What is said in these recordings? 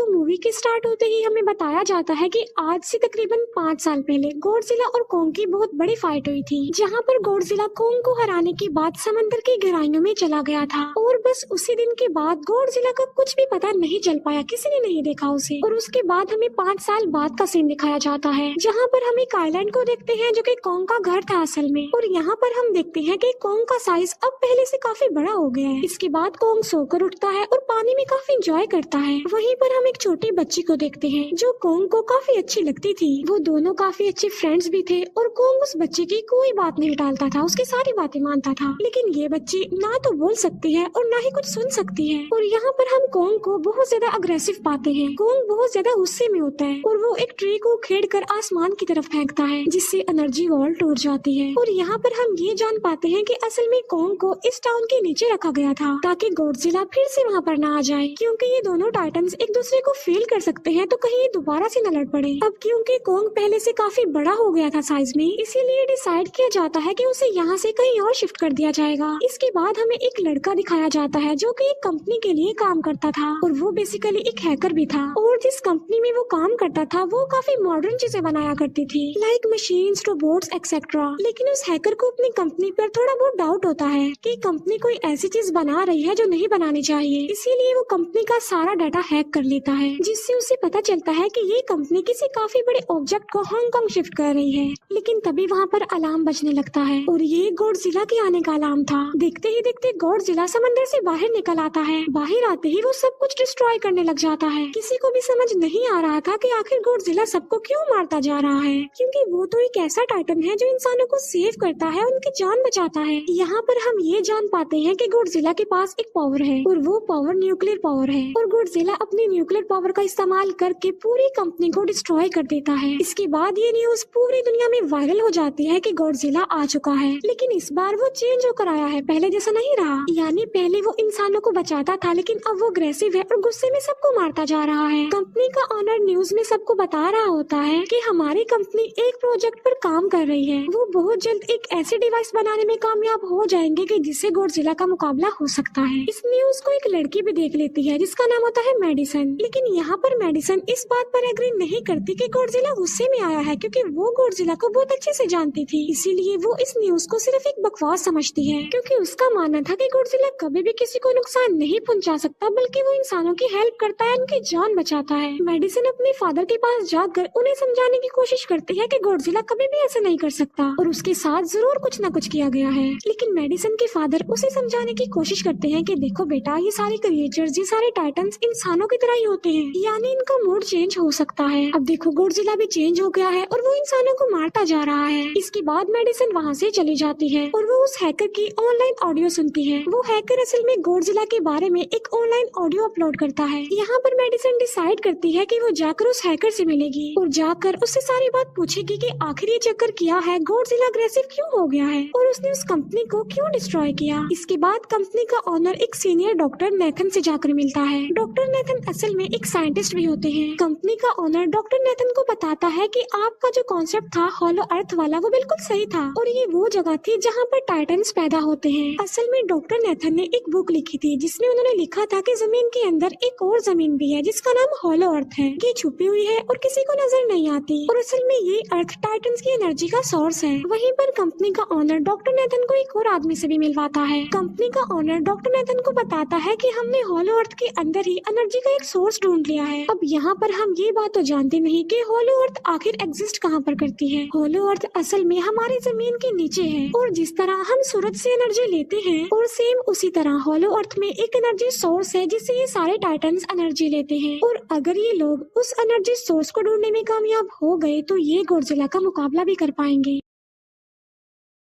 तो मूवी के स्टार्ट होते ही हमें बताया जाता है कि आज से तकरीबन 5 साल पहले गॉडजिला और कोंग की बहुत बड़ी फाइट हुई थी, जहां पर गॉडजिला कोंग को हराने के बाद समंदर की गहराइयों में चला गया था और बस उसी दिन के बाद गॉडजिला का कुछ भी पता नहीं चल पाया, किसी ने नहीं देखा उसे। और उसके बाद हमें 5 साल बाद का सीन दिखाया जाता है, जहाँ पर हम एक आइलैंड को देखते हैं जो कि कोंग का घर था असल में। और यहाँ पर हम देखते हैं कि कोंग का साइज अब पहले से काफी बड़ा हो गया है। इसके बाद कोंग सोकर उठता है और पानी में काफी एंजॉय करता है। वहीं पर हम एक छोटी बच्ची को देखते हैं जो कोंग को काफी अच्छी लगती थी। वो दोनों काफी अच्छे फ्रेंड्स भी थे और कोंग उस बच्ची की कोई बात नहीं टालता था, उसकी सारी बातें मानता था। लेकिन ये बच्ची ना तो बोल सकती है और ना ही कुछ सुन सकती है। और यहाँ पर हम कोंग को बहुत ज्यादा अग्रेसिव पाते हैं। कोंग बहुत ज्यादा गुस्से में होता है और वो एक ट्री को खेड़ कर आसमान की तरफ फेंकता है, जिससे एनर्जी वॉल टूट जाती है। और यहाँ पर हम ये जान पाते हैं कि असल में कोंग को इस टाउन के नीचे रखा गया था ताकि गॉडजिला फिर से वहाँ पर ना आ जाए, क्योंकि ये दोनों टाइटन्स एक दूसरे को फेल कर सकते हैं, तो कहीं ये दोबारा से न लड़ पड़े। अब क्योंकि कोंग पहले से काफी बड़ा हो गया था साइज में, इसीलिए डिसाइड किया जाता है कि उसे यहाँ से कहीं और शिफ्ट कर दिया जाएगा। इसके बाद हमें एक लड़का दिखाया जाता है जो कि एक कंपनी के लिए काम करता था और वो बेसिकली एक हैकर भी था। और जिस कंपनी में वो काम करता था वो काफी मॉडर्न चीजें बनाया करती थी, लाइक मशीन्स, रोबोट्स एक्सेट्रा। लेकिन उस हैकर को अपनी कंपनी पर थोड़ा बहुत डाउट होता है कि कंपनी कोई ऐसी चीज बना रही है जो नहीं बनानी चाहिए, इसीलिए वो कंपनी का सारा डाटा हैक कर लेता है, जिससे उसे पता चलता है कि ये कंपनी किसी काफी बड़े ऑब्जेक्ट को हांगकांग शिफ्ट कर रही है। लेकिन तभी वहाँ पर अलार्म बजने लगता है और ये गॉडजिला के आने का अलार्म था। देखते ही देखते गॉडजिला समंदर से बाहर निकल आता है। बाहर आते ही वो सब कुछ डिस्ट्रॉय करने लग जाता है। किसी को भी समझ नहीं आ रहा था कि आखिर गॉडजिला सबको क्यों मारता जा रहा है, क्योंकि वो तो एक ऐसा टाइटन है जो इंसानों को सेव करता है, उनकी जान बचाता है। यहाँ पर हम ये जान पाते हैं कि गॉडजिला के पास एक पावर है और वो पावर न्यूक्लियर पावर है। और गॉडजिला अपनी न्यूक्लियर पावर का इस्तेमाल करके पूरी कंपनी को डिस्ट्रॉय कर देता है। इसके बाद ये न्यूज पूरी दुनिया में वायरल हो जाती है कि गॉडजिला आ चुका है। लेकिन इस बार वो चेंज होकर आया है, पहले जैसा नहीं रहा। यानी पहले वो इंसानों को बचाता था, लेकिन अब वो अग्रेसिव है और गुस्से में सबको मारता जा रहा है। कंपनी का ऑनर न्यूज में सबको बता रहा होता है कि हमारी कंपनी एक प्रोजेक्ट पर काम कर रही है। वो बहुत जल्द एक ऐसी डिवाइस बनाने में कामयाब हो जाएंगे कि जिससे गॉडजिला का मुकाबला हो सकता है। इस न्यूज को एक लड़की भी देख लेती है जिसका नाम होता है मेडिसन। लेकिन यहाँ पर मेडिसन इस बात पर एग्री नहीं करती कि गॉडजिला गुस्से में आया है, क्योंकि वो गॉडजिला को बहुत अच्छे से जानती थी। इसीलिए वो इस न्यूज को सिर्फ एक बकवास समझती है, क्योंकि उसका मानना था कि गॉडजिला कभी भी किसी को नुकसान नहीं पहुंचा सकता, बल्कि वो इंसानों की हेल्प करता है, उनकी जान बचाता है। मेडिसन अपने फादर के पास जाकर उन्हें समझाने की कोशिश करती है कि गॉडजिला कभी भी ऐसा नहीं कर सकता और उसके साथ जरूर कुछ न कुछ किया गया है। लेकिन मेडिसन के फादर उसे समझाने की कोशिश करते हैं कि देखो बेटा, ये सारे क्रिएचर्स, ये सारे टाइटन्स इंसानों की तरह ही होते हैं, यानी इनका मूड चेंज हो सकता है। अब देखो गॉडजिला भी चेंज हो गया है और वो इंसानों को मारता जा रहा है। इसके बाद मेडिसन वहाँ से चली जाती है और वो उस हैकर की ऑनलाइन ऑडियो सुनती है। वो हैकर असल में गॉडजिला के बारे में एक ऑनलाइन ऑडियो अपलोड करता है। यहाँ पर मेडिसन डिसाइड करती है कि वो जाकर उस हैकर से मिलेगी और जाकर उससे सारी बात पूछेगी कि आखिर ये चक्कर किया है, गॉडजिला अग्रेसिव क्यों हो गया है और उसने उस कंपनी को क्यों डिस्ट्रॉय किया। इसके बाद कंपनी का ऑनर एक सीनियर डॉक्टर नेथन से जाकर मिलता है। डॉक्टर नेथन असल में एक साइंटिस्ट भी होते हैं। कंपनी का ऑनर डॉक्टर नेथन को बताता है कि आपका जो कॉन्सेप्ट था हॉलो अर्थ वाला, वो बिल्कुल सही था और ये वो जगह थी जहाँ पर टाइटन्स पैदा होते हैं। असल में डॉक्टर नेथन ने एक बुक लिखी थी जिसमें उन्होंने लिखा था कि जमीन के अंदर एक और जमीन भी है जिसका नाम हॉलो अर्थ है। ये छुपी हुई है और किसी को नजर नहीं आती और असल में ये अर्थ टाइटन्स की एनर्जी का सोर्स है। वहीं पर कंपनी का ऑनर डॉक्टर नेथन को एक और आदमी से भी मिलवाता है। कंपनी का ऑनर डॉक्टर नेथन को बताता है कि हमने हॉलो अर्थ के अंदर ही एनर्जी का एक सोर्स ढूंढ लिया है। अब यहाँ पर हम ये बात तो जानते नहीं कि हॉलो अर्थ आखिर एग्जिस्ट कहाँ पर करती है। हॉलो अर्थ असल में हमारी जमीन के नीचे है और जिस तरह हम सूरज से एनर्जी लेते हैं और सेम उसी तरह हॉलो अर्थ में एक एनर्जी सोर्स है जिससे ये सारे टाइटन्स एनर्जी लेते हैं। और अगर ये लोग उस एनर्जी सोर्स को ढूंढने में कामयाब हो गए तो ये गॉडजिला का मुकाबला भी कर पाएंगे।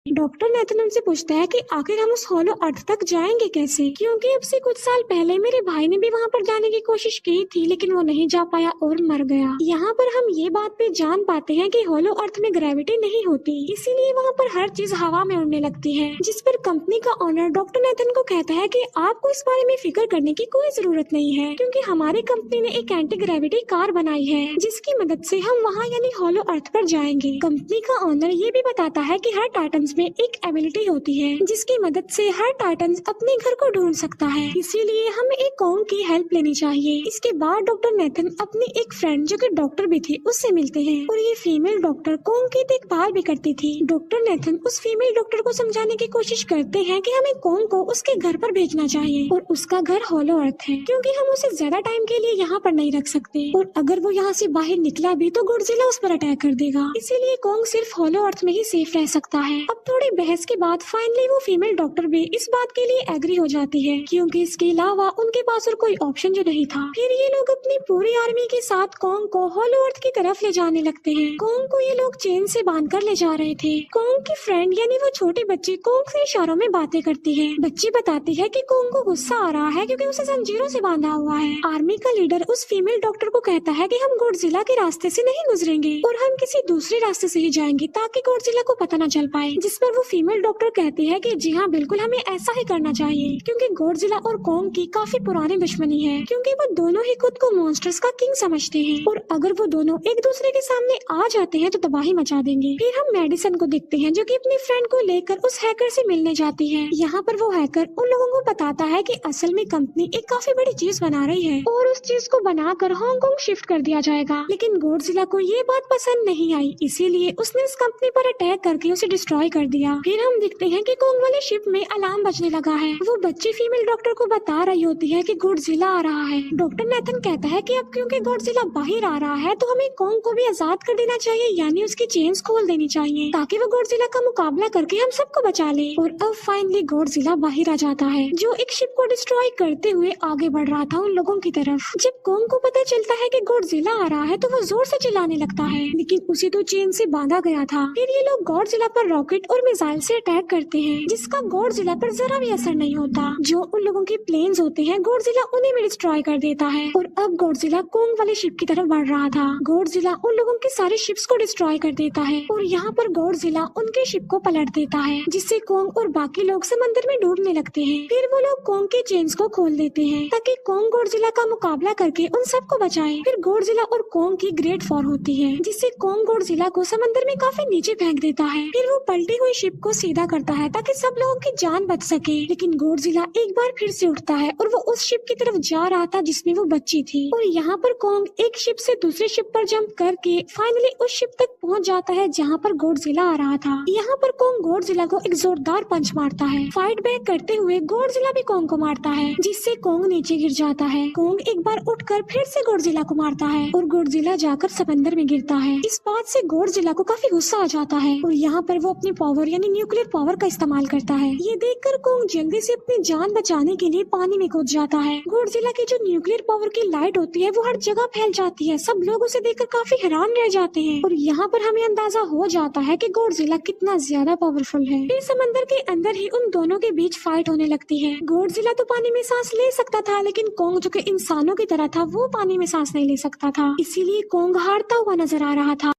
डॉक्टर नेथन उनसे पूछता है कि आखिर हम उस हॉलो अर्थ तक जाएंगे कैसे, क्योंकि अब से कुछ साल पहले मेरे भाई ने भी वहाँ पर जाने की कोशिश की थी लेकिन वो नहीं जा पाया और मर गया। यहाँ पर हम ये बात भी जान पाते हैं कि हॉलो अर्थ में ग्रेविटी नहीं होती, इसीलिए वहाँ पर हर चीज हवा में उड़ने लगती है। जिस पर कंपनी का ऑनर डॉक्टर नेथन को कहता है कि आपको इस बारे में फिक्र करने की कोई जरूरत नहीं है, क्योंकि हमारी कंपनी ने एक एंटी ग्रेविटी कार बनाई है जिसकी मदद से हम वहाँ यानी हॉलो अर्थ पर जाएंगे। कंपनी का ऑनर ये भी बताता है कि हर टाइटन टाइटन्स में एक एबिलिटी होती है जिसकी मदद से हर टाइटन अपने घर को ढूंढ सकता है, इसीलिए हमें एक कॉन्ग की हेल्प लेनी चाहिए। इसके बाद डॉक्टर नेथन अपनी एक फ्रेंड जो कि डॉक्टर भी थी उससे मिलते हैं और ये फीमेल डॉक्टर कॉन्ग की देखभाल भी करती थी। डॉक्टर नेथन उस फीमेल डॉक्टर को समझाने की कोशिश करते हैं कि हमें कॉन्ग को उसके घर पर भेजना चाहिए और उसका घर हॉलो अर्थ है क्योंकि हम उसे ज्यादा टाइम के लिए यहाँ पर नहीं रख सकते और अगर वो यहाँ से बाहर निकला भी तो गॉडजिला उस पर अटैक कर देगा, इसीलिए कॉन्ग सिर्फ हॉलो अर्थ में ही सेफ रह सकता है। अब थोड़ी बहस के बाद फाइनली वो फीमेल डॉक्टर भी इस बात के लिए एग्री हो जाती है क्योंकि इसके अलावा उनके पास और कोई ऑप्शन जो नहीं था। फिर ये लोग अपनी पूरी आर्मी के साथ कॉन्ग को हॉलो अर्थ की तरफ ले जाने लगते हैं। कॉन्ग को ये लोग चेन से बांधकर ले जा रहे थे। कॉन्ग की फ्रेंड यानी वो छोटी बच्ची कॉन्ग से इशारों में बातें करती है। बच्ची बताती है कि कॉन्ग को गुस्सा आ रहा है क्योंकि उसे जंजीरों से बांधा हुआ है। आर्मी का लीडर उस फीमेल डॉक्टर को कहता है कि हम गॉडजिला के रास्ते से नहीं गुजरेंगे और हम किसी दूसरे रास्ते से ही जाएंगे ताकि गॉडजिला को पता न चल पाए, जिस पर वो फीमेल डॉक्टर कहती है कि जी हाँ बिल्कुल हमें ऐसा ही करना चाहिए क्योंकि गॉडजिला और कॉन्ग की काफी पुरानी दुश्मनी है क्योंकि वो दोनों ही खुद को मॉन्स्टर्स का किंग समझते हैं और अगर वो दोनों एक दूसरे के सामने आ जाते हैं तो तबाही मचा देंगे। फिर हम मेडिसन को देखते हैं जो कि अपनी फ्रेंड को लेकर उस हैकर से मिलने जाती है। यहाँ पर वो हैकर उन लोगों को बताता है कि असल में कंपनी एक काफी बड़ी चीज बना रही है और उस चीज को बनाकर हांगकांग शिफ्ट कर दिया जाएगा, लेकिन गॉडजिला को ये बात पसंद नहीं आई, इसीलिए उसने उस कंपनी पर अटैक करके उसे डिस्ट्रॉय कर दिया। फिर हम देखते हैं कि कॉन्ग वाले शिप में अलार्म बजने लगा है। वो बच्ची फीमेल डॉक्टर को बता रही होती है कि गॉडजिला आ रहा है। डॉक्टर नेथन कहता है कि अब क्योंकि गॉडजिला बाहर आ रहा है तो हमें कॉन्ग को भी आजाद कर देना चाहिए, यानी उसकी चेन्स खोल देनी चाहिए ताकि वो गॉडजिला का मुकाबला करके हम सबको बचा ले। और अब फाइनली गॉडजिला बाहर आ जाता है जो एक शिप को डिस्ट्रॉय करते हुए आगे बढ़ रहा था उन लोगों की तरफ। जब कॉन्ग को पता चलता है कि गॉडजिला आ रहा है तो वो जोर से चिल्लाने लगता है, लेकिन उसे तो चेन से बांधा गया था। फिर ये लोग गॉडजिला पर रॉकेट और मिसाइल से अटैक करते हैं जिसका गॉडजिला पर जरा भी असर नहीं होता। जो उन लोगों के प्लेन्स होते हैं गॉडजिला उन्हें भी डिस्ट्रॉय कर देता है और अब गॉडजिला कॉन्ग वाले शिप की तरफ बढ़ रहा था। गॉडजिला उन लोगों के सारे शिप्स को डिस्ट्रॉय कर देता है और यहाँ पर गॉडजिला उनके शिप को पलट देता है जिससे कॉन्ग और बाकी लोग समंदर में डूबने लगते हैं। फिर वो लोग कॉन्ग के चेन्स को खोल देते हैं ताकि कॉन्ग गॉडजिला का मुकाबला करके उन सबको बचाए। फिर गॉडजिला और कॉन्ग की ग्रेट वॉर होती है जिससे कॉन्ग गॉडजिला को समंदर में काफी नीचे फेंक देता है। फिर वो पलटी हुई शिप को सीधा करता है ताकि सब लोगों की जान बच सके, लेकिन गॉडजिला एक बार फिर से उठता है और वो उस शिप की तरफ जा रहा था जिसमें वो बच्ची थी और यहाँ पर कॉन्ग एक शिप से दूसरे शिप पर जंप करके फाइनली उस शिप तक पहुँच जाता है जहाँ पर गॉडजिला आ रहा था। यहाँ पर कॉन्ग गॉडजिला को एक जोरदार पंच मारता है। फाइट बैक करते हुए गॉडजिला भी कॉन्ग को मारता है जिससे कॉन्ग नीचे गिर जाता है। कॉन्ग एक बार उठकर फिर से गॉडजिला को मारता है और गॉडजिला जाकर समंदर में गिरता है। इस बात से गॉडजिला को काफी गुस्सा आ जाता है और यहाँ पर वो अपनी पावर यानी न्यूक्लियर पावर का इस्तेमाल करता है। ये देखकर कॉन्ग जल्दी से अपनी जान बचाने के लिए पानी में कूद जाता है। गॉडजिला की जो न्यूक्लियर पावर की लाइट होती है वो हर जगह फैल जाती है। सब लोग उसे देखकर काफी हैरान रह जाते हैं और यहाँ पर हमें अंदाजा हो जाता है कि गॉडजिला कितना ज्यादा पावरफुल है। फिर समंदर के अंदर ही उन दोनों के बीच फाइट होने लगती है। गॉडजिला तो पानी में सांस ले सकता था, लेकिन कॉन्ग जो कि इंसानों की तरह था वो पानी में सांस नहीं ले सकता था, इसीलिए कॉन्ग हारता हुआ नजर आ रहा था।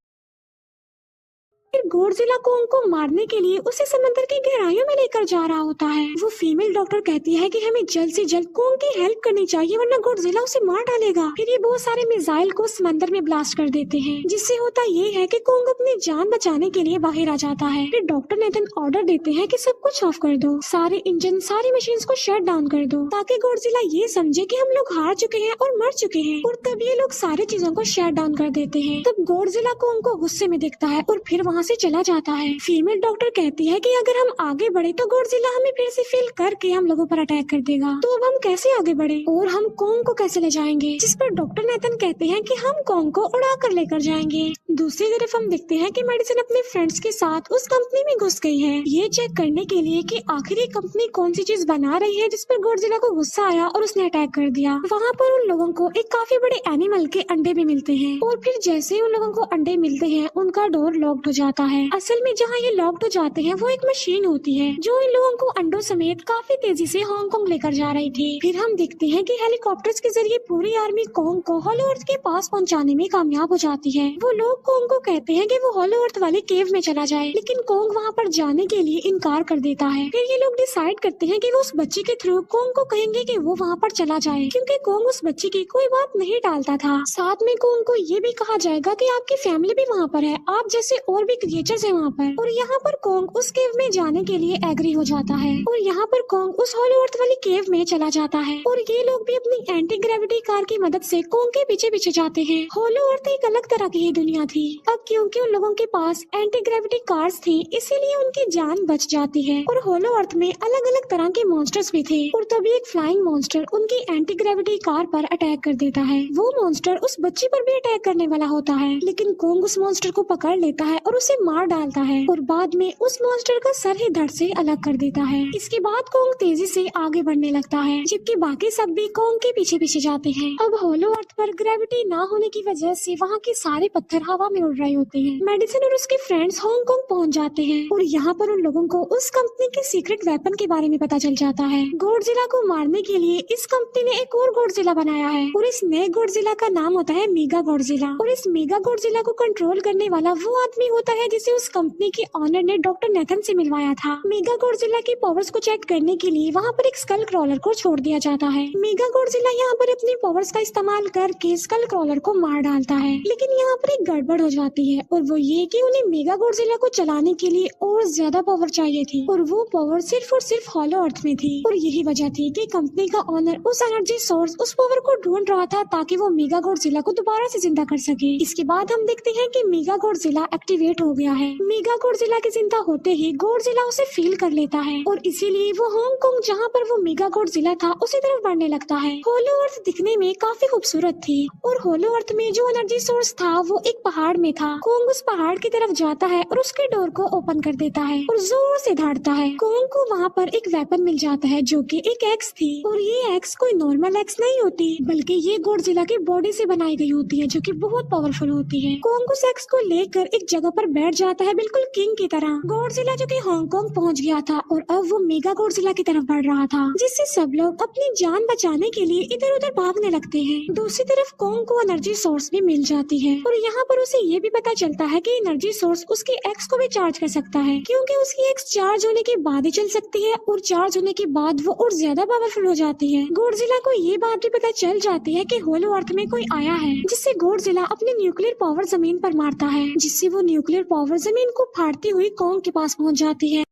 फिर गॉडजिला कॉन्ग को मारने के लिए उसे समंदर की गहराइयों में लेकर जा रहा होता है। वो फीमेल डॉक्टर कहती है कि हमें जल्द से जल्द कॉन्ग की हेल्प करनी चाहिए वरना गॉडजिला उसे मार डालेगा। फिर ये बहुत सारे मिसाइल को समंदर में ब्लास्ट कर देते हैं जिससे होता ये है कि कॉन्ग अपनी जान बचाने के लिए बाहर आ जाता है। फिर डॉक्टर नेथन ऑर्डर देते हैं कि सब कुछ ऑफ कर दो, सारे इंजन सारी मशीन को शट डाउन कर दो ताकि गॉडजिला ये समझे कि हम लोग हार चुके हैं और मर चुके हैं। और तब ये लोग सारी चीजों को शट डाउन कर देते हैं। तब गॉडजिला कॉन्ग को गुस्से में देखता है और फिर वहाँ से चला जाता है। फीमेल डॉक्टर कहती है कि अगर हम आगे बढ़े तो गॉडजिला हमें फिर से फेल करके हम लोगों पर अटैक कर देगा, तो अब हम कैसे आगे बढ़े और हम कॉन्ग को कैसे ले जाएंगे। जिस पर डॉक्टर नेथन कहते हैं कि हम कॉन्ग को उड़ा कर लेकर जाएंगे। दूसरी तरफ हम देखते हैं कि मेडिसन अपने फ्रेंड्स के साथ उस कंपनी में घुस गई है ये चेक करने के लिए कि आखिर ये कंपनी कौन सी चीज बना रही है, जिस पर गॉडजिला को गुस्सा आया और उसने अटैक कर दिया। वहाँ पर उन लोगों को एक काफी बड़े एनिमल के अंडे भी मिलते हैं और फिर जैसे ही उन लोगों को अंडे मिलते हैं उनका डोर लॉक्ड हो जाता है। असल में जहाँ ये लॉक्ड हो जाते हैं वो एक मशीन होती है जो इन लोगों को अंडों समेत काफी तेजी से हांगकांग लेकर जा रही थी। फिर हम देखते हैं कि हेलीकॉप्टर्स के जरिए पूरी आर्मी कॉन्ग को हॉलो अर्थ के पास पहुंचाने में कामयाब हो जाती है। वो लोग कॉन्ग को कहते हैं कि वो हॉलो अर्थ वाले केव में चला जाए, लेकिन कॉन्ग वहाँ पर जाने के लिए इनकार कर देता है। फिर ये लोग डिसाइड करते हैं कि वो उस बच्ची के थ्रू कॉन्ग को कहेंगे कि वो वहाँ पर चला जाए, क्योंकि कॉन्ग उस बच्ची की कोई बात नहीं टालता था। साथ में कॉन्ग को ये भी कहा जाएगा कि आपकी फैमिली भी वहाँ पर है, आप जैसे और भी क्रिएचर्स है वहाँ पर, और यहाँ पर कोंग उस केव में जाने के लिए एग्री हो जाता है और यहाँ पर कोंग उस होलो अर्थ वाली केव में चला जाता है और ये लोग भी अपनी एंटी ग्रेविटी कार की मदद से कोंग के पीछे पीछे जाते हैं। होलो अर्थ एक अलग तरह की ही दुनिया थी। अब क्योंकि उन लोगों के पास एंटी ग्रेविटी कार्स थी, इसीलिए उनकी जान बच जाती है और होलो अर्थ में अलग अलग तरह के मॉन्स्टर्स भी थे। और तभी एक फ्लाइंग मॉन्स्टर उनकी एंटी ग्रेविटी कार पर अटैक कर देता है। वो मॉन्स्टर उस बच्ची पर भी अटैक करने वाला होता है, लेकिन कोंग उस मॉन्स्टर को पकड़ लेता है और उसे मार डालता है और बाद में उस मॉन्स्टर का सर ही धड़ से अलग कर देता है। इसके बाद कोंग तेजी से आगे बढ़ने लगता है, जबकि बाकी सब भी कोंग के पीछे पीछे जाते हैं। अब होलो अर्थ पर ग्रेविटी ना होने की वजह से वहाँ के सारे पत्थर हवा में उड़ रहे होते हैं। मेडिसिन और उसके फ्रेंड्स हांगकांग पहुँच जाते हैं और यहाँ पर उन लोगों को उस कंपनी के सीक्रेट वेपन के बारे में पता चल जाता है। गॉडजिला को मारने के लिए इस कंपनी ने एक और गॉडजिला बनाया है और इस नए गॉडजिला का नाम होता है मेगा गॉडजिला। और इस मेगा गॉडजिला को कंट्रोल करने वाला वो आदमी होता है जिसे उस कंपनी के ऑनर ने डॉक्टर नेथन से मिलवाया था। मेगा गॉडजिला की पावर्स को चेक करने के लिए वहाँ पर एक स्कल क्रॉलर को छोड़ दिया जाता है। मेगा गॉडजिला यहाँ पर अपनी पावर्स का इस्तेमाल करके स्कल क्रॉलर को मार डालता है, लेकिन यहाँ पर एक गड़बड़ हो जाती है और वो ये कि उन्हें मेगा गॉडजिला को चलाने के लिए और ज्यादा पावर चाहिए थी और वो पावर सिर्फ और सिर्फ होलो अर्थ में थी। और यही वजह थी कि कंपनी का ऑनर उस एनर्जी सोर्स उस पावर को ढूंढ रहा था ताकि वो मेगा गॉडजिला को दोबारा से जिंदा कर सके। इसके बाद हम देखते हैं कि मेगा गॉडजिला एक्टिवेट हो गया है। मेगा गॉडजिला की जिंदा होते ही गॉडजिला उसे फील कर लेता है और इसीलिए वो हांगकांग जहाँ पर वो मेगा गॉडजिला था उसी तरफ बढ़ने लगता है। होलो अर्थ दिखने में काफी खूबसूरत थी और होलो अर्थ में जो एनर्जी सोर्स था वो एक पहाड़ में था। कोंग उस पहाड़ की तरफ जाता है और उसके डोर को ओपन कर देता है और जोर से धाड़ता है। कोंग को वहाँ पर एक वेपन मिल जाता है जो कि एक एक्स थी और ये एक्स कोई नॉर्मल एक्स नहीं होती, बल्कि ये गॉडजिला की बॉडी से बनाई गई होती है जो कि बहुत पावरफुल होती है। कोंग उस एक्स को लेकर एक जगह पर बैठ जाता है बिल्कुल किंग की तरह। गॉडजिला जो कि हांगकांग पहुंच गया था और अब वो मेगा गॉडजिला की तरफ बढ़ रहा था, जिससे सब लोग अपनी जान बचाने के लिए इधर उधर भागने लगते हैं। दूसरी तरफ कोंग को एनर्जी सोर्स भी मिल जाती है और यहाँ पर उसे ये भी पता चलता है कि एनर्जी सोर्स उसके एक्स को भी चार्ज कर सकता है, क्योंकि उसकी एक्स चार्ज होने के बाद ही चल सकती है और चार्ज होने के बाद वो और ज्यादा पावरफुल हो जाती है। गॉडजिला को ये बात भी पता चल जाती है कि होलो अर्थ में कोई आया है, जिससे गॉडजिला अपनी न्यूक्लियर पावर जमीन पर मारता है, जिससे वो न्यूक्लियर पावर जमीन को फाड़ती हुई कोंग के पास पहुँच जाती है।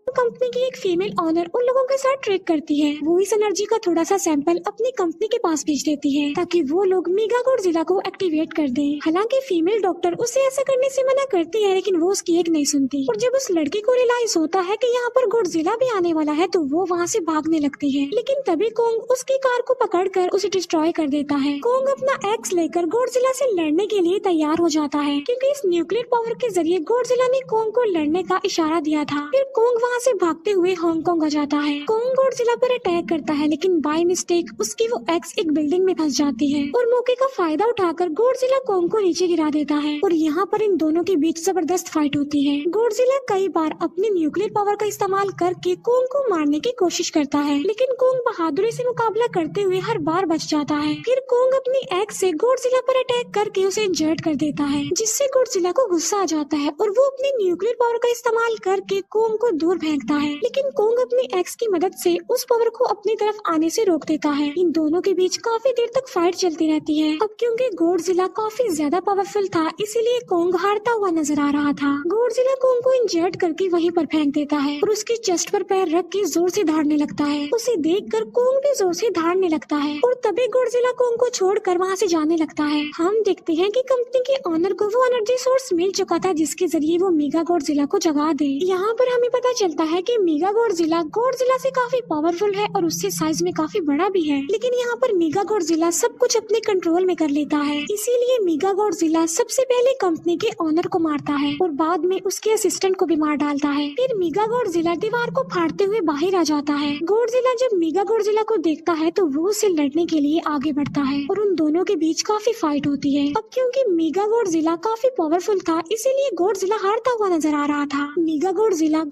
कंपनी की एक फीमेल ऑनर उन लोगों के साथ ट्रेक करती है। वो इस एनर्जी का थोड़ा सा सैंपल अपनी कंपनी के पास भेज देती है ताकि वो लोग मेगा गॉडजिला को एक्टिवेट कर दें। हालांकि फीमेल डॉक्टर उसे ऐसा करने से मना करती है, लेकिन वो उसकी एक नहीं सुनती और जब उस लड़की को रियलाइज होता है कि यहाँ पर गॉडजिला भी आने वाला है तो वो वहाँ से भागने लगती है, लेकिन तभी कोंग उसकी कार को पकड़कर उसे डिस्ट्रॉय कर देता है। कोंग अपना एक्स लेकर गॉडजिला से लड़ने के लिए तैयार हो जाता है, क्योंकि इस न्यूक्लियर पावर के जरिए गॉडजिला ने कोंग को लड़ने का इशारा दिया था। फिर कोंग वहाँ से भागते हुए हांगकांग आ जाता है। कोंग गॉडजिला पर अटैक करता है, लेकिन बाय मिस्टेक उसकी वो एक्स एक बिल्डिंग में फंस जाती है और मौके का फायदा उठाकर गॉडजिला कोंग को नीचे गिरा देता है और यहाँ पर इन दोनों के बीच जबरदस्त फाइट होती है। गॉडजिला कई बार अपनी न्यूक्लियर पावर का इस्तेमाल करके कोंग को मारने की कोशिश करता है, लेकिन कोंग बहादुरी से मुकाबला करते हुए हर बार बच जाता है। फिर कोंग अपनी एक्स से गॉडजिला पर अटैक करके उसे इंजर्ड कर देता है, जिससे गॉडजिला को गुस्सा आ जाता है और वो अपनी न्यूक्लियर पावर का इस्तेमाल करके कोंग को दूर फेंकता है, लेकिन कोंग अपनी एक्स की मदद से उस पावर को अपनी तरफ आने से रोक देता है। इन दोनों के बीच काफी देर तक फाइट चलती रहती है। अब क्योंकि गॉडजिला काफी ज्यादा पावरफुल था, इसीलिए कोंग हारता हुआ नजर आ रहा था। गॉडजिला कोंग को इंजर्ड करके वहीं पर फेंक देता है और उसकी चेस्ट पर पैर रख के जोर से धाड़ने लगता है। उसे देखकर कोंग भी जोर से धाड़ने लगता है और तभी गॉडजिला कोंग को छोड़कर वहाँ से जाने लगता है। हम देखते हैं कि कंपनी के ऑनर को वो एनर्जी सोर्स मिल चुका था जिसके जरिए वो मेगा गॉडजिला को जगा दे। यहाँ पर हमें पता चलता है कि मेगा गॉडजिला से काफी पावरफुल है और उससे साइज में काफी बड़ा भी है, लेकिन यहाँ पर मेगा गॉडजिला सब कुछ अपने कंट्रोल में कर लेता है। इसीलिए मेगा गॉडजिला सबसे पहले कंपनी के ऑनर को मारता है और बाद में उसके असिस्टेंट को भी मार डालता है। फिर मेगा गॉडजिला दीवार को फाड़ते हुए बाहर आ जाता है। गॉडजिला जब मेगा गॉडजिला को देखता है तो वो उससे लड़ने के लिए आगे बढ़ता है और उन दोनों के बीच काफी फाइट होती है। अब क्योंकि मेगा गॉडजिला काफी पावरफुल था, इसीलिए गॉडजिला हारता हुआ नजर आ रहा था। मेगा गॉडजिला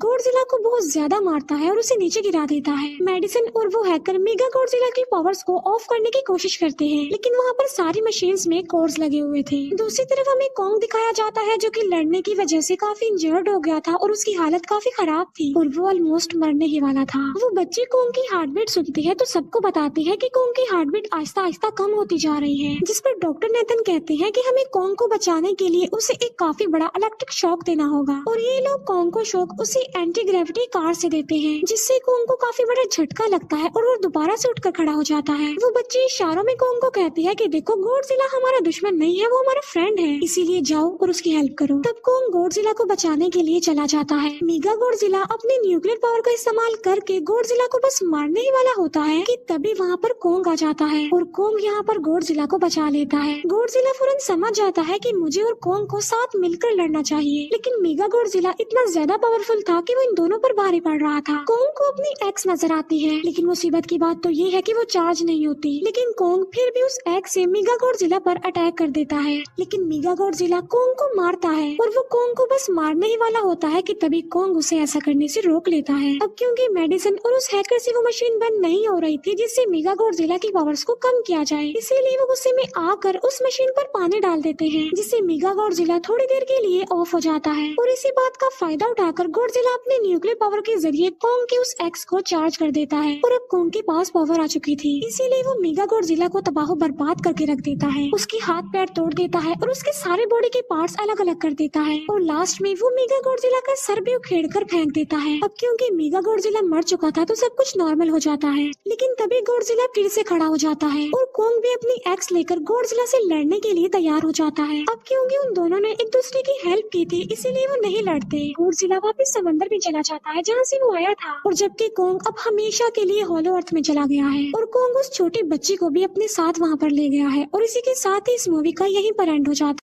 को बहुत ज्यादा मारता है और उसे नीचे गिरा देता है। मेडिसिन और वो हैकर मेगा गॉडजिला की पावर्स को ऑफ करने की कोशिश करते हैं, लेकिन वहाँ पर सारी मशीन्स में कोर्स लगे हुए थे। दूसरी तरफ हमें कॉन्ग दिखाया जाता है जो कि लड़ने की वजह से काफी इंजर्ड हो गया था और उसकी हालत काफी खराब थी और वो ऑलमोस्ट मरने ही वाला था। वो बच्चे कॉन्ग की हार्ट बीट सुनती है तो सबको बताती है कि कॉन्ग की हार्ट बीट आहिस्ता आहिस्ता कम होती जा रही है, जिस पर डॉक्टर नेथन कहते हैं कि हमें कॉन्ग को बचाने के लिए उसे एक काफी बड़ा इलेक्ट्रिक शॉक देना होगा और ये लोग कॉन्ग को शॉक उसी एंटी ग्रेविटी कार से देते हैं, जिससे कॉन्ग को काफी बड़ा झटका लगता है और वो दोबारा से उठकर खड़ा हो जाता है। वो बच्चे इशारों में कॉन्ग को कहते हैं कि देखो गॉडजिला हमारा दुश्मन नहीं है, वो हमारा फ्रेंड है, इसीलिए जाओ और उसकी हेल्प करो। तब कॉन्ग गॉडजिला को बचाने के लिए चला जाता है। मेगा गॉडजिला अपने न्यूक्लियर पावर का इस्तेमाल करके गॉडजिला को बस मारने ही वाला होता है कि तभी वहाँ पर कॉन्ग आ जाता है और कॉन्ग यहाँ पर गॉडजिला को बचा लेता है। गॉडजिला फौरन समझ जाता है कि मुझे और कॉन्ग को साथ मिलकर लड़ना चाहिए, लेकिन मेगा गॉडजिला इतना ज्यादा पावरफुल था कि वो इन दोनों पर भारी पड़ रहा था। कॉन्ग को अपनी एक्स नजर आती है, लेकिन मुसीबत की बात तो ये है कि वो चार्ज नहीं होती, लेकिन कॉन्ग फिर भी उस एक्स से मेगा गॉडजिला पर अटैक कर देता है। लेकिन मेगा गॉडजिला कॉन्ग को मारता है और वो कॉन्ग को बस मारने ही वाला होता है कि तभी कॉन्ग उसे ऐसा करने से रोक लेता है। अब क्योंकि मेडिसिन और उस हैकर से वो मशीन बंद नहीं हो रही थी जिससे मेगा गॉडजिला की पावर्स को कम किया जाए, इसीलिए वो गुस्से में आकर उस मशीन पर पानी डाल देते हैं, जिससे मेगा गॉडजिला थोड़ी देर के लिए ऑफ हो जाता है और इसी बात का फायदा उठाकर गॉडजिला अपने न्यूक्लियर पावर के जरिए कॉन्ग के उस एक्स को चार्ज कर देता है और अब कॉन्ग के पास पावर आ चुकी थी, इसीलिए वो मेगा गॉडजिला को तबाह बर्बाद करके रख देता है। उसके हाथ पैर तोड़ देता है और उसके सारे बॉडी के पार्ट्स अलग अलग कर देता है और लास्ट में वो मेगा गॉडजिला का सर भी उखेड़ कर फेंक देता है। अब क्योंकि मेगा गॉडजिला मर चुका था तो सब कुछ नॉर्मल हो जाता है, लेकिन तभी गॉडजिला फिर से खड़ा हो जाता है और कॉन्ग भी अपनी एक्स लेकर गॉडजिला से लड़ने के लिए तैयार हो जाता है। अब क्योंकि उन दोनों ने एक दूसरे की हेल्प की थी, इसीलिए वो नहीं लड़ते। गॉडजिला वापस समंदर में चला जाता है जहाँ से वो आया था और जबकि कॉन्ग अब हमेशा के लिए हॉलो अर्थ में चला गया है और कॉन्ग उस छोटी बच्ची को भी अपने साथ वहाँ पर ले गया है और इसी के साथ ही इस मूवी का यहीं पर एंड हो जाता है।